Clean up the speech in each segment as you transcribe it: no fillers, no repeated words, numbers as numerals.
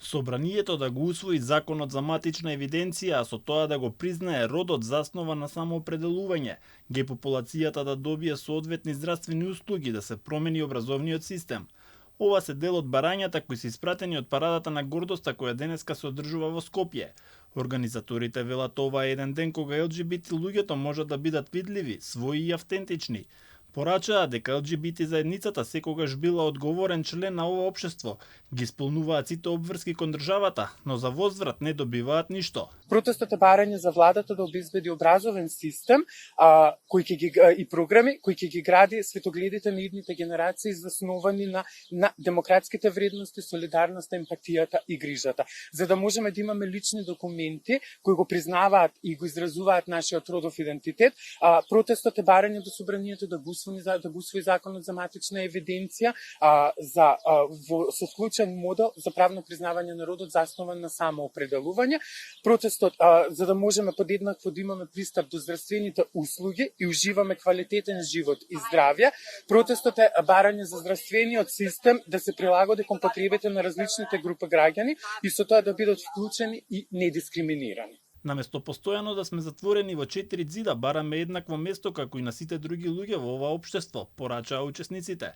Собранието да го усвои законот за матична евиденција, а со тоа да го признае родот заснова на самоопределување, гей популацијата да добие соодветни здравствени услуги, да се промени образовниот систем. Ова се дел од барањата кои се испратени од парадата на гордоста која денеска се одржува во Скопје. Организаторите велат ова е еден ден кога ЛГБТ луѓето можат да бидат видливи, своји и автентични. Порачаа дека ЛГБТ заедницата секогаш била одговорен член на ова општество, ги исполнуваат сите обврски кон државата, но за возврат не добиваат ништо. Протестот е барање за владата да обезбеди образовен систем и програми кои ќе ги гради светогледите на идните генерации засновани на демократските вредности, солидарноста, емпатијата и грижата. За да можеме да имаме лични документи кои го признаваат и го изразуваат нашиот родов идентитет, протестот е барање до собранието да го усвои законот за матична евиденција со вклучен модел за правно признавање на родот заснован на самоопределување. Протестот за да можеме подеднакво да имаме пристап до здравствените услуги и уживаме квалитетен живот и здравје. Протестот е барање за здравствениот систем да се прилагоди кон потребите на различните групи граѓани и со тоа да бидат вклучени и недискриминирани. Наместо постојано да сме затворени во 4 ѕида, бараме еднакво место како и на сите други луѓе во ова општество, порачаа учесниците.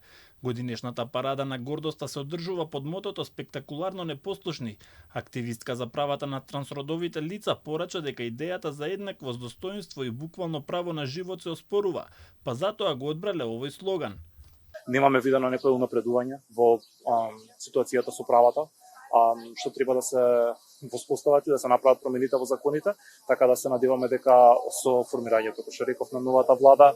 Годинешната парада на гордоста се одржува под мотото спектакуларно непослушни. Активистка за правата на трансродовите лица порача дека идејата за еднаквост, достоинство и буквално право на живот се оспорува, па затоа го одбрале овој слоган. Немаме видено некое унапредување во ситуацијата со правата, што треба да се воспостават и да се направат промените во законите, така да се надеваме дека со формирањето, како што реков, на новата влада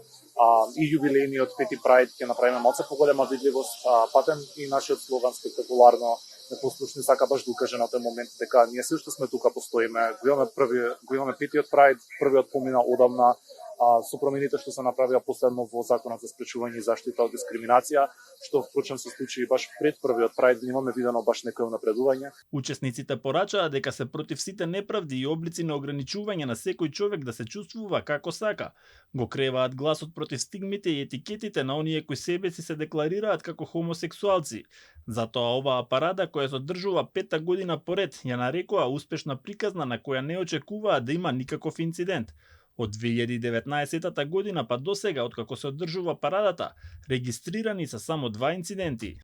и јубилејниот 5 Прајд ќе направиме малце поголема видливост, патем и нашиот слоган спектакуларно непослушни сака баш да укаже на тој момент дека ние се уште сме тука, постоиме, го имаме 5-тиот Прајд, првиот помина одамна, со промените што се направија последно во законот за спречување и заштита од дискриминација, што впрочем се случи баш пред првиот Прајд, имаме видено баш некој напредување. Учесниците порачаа дека се против сите неправди и облици на ограничување на секој човек да се чувствува како сака. Го креваат гласот против стигмите и етикетите на оние кои себе си се декларираат како хомосексуалци. Затоа оваа парада, која се одржува 5-та година поред, ја нарекоа успешна приказна на која не очекуваа да има никаков инцидент. Од 2019 година па до сега, откако се одржува парадата, регистрирани се само 2 инциденти.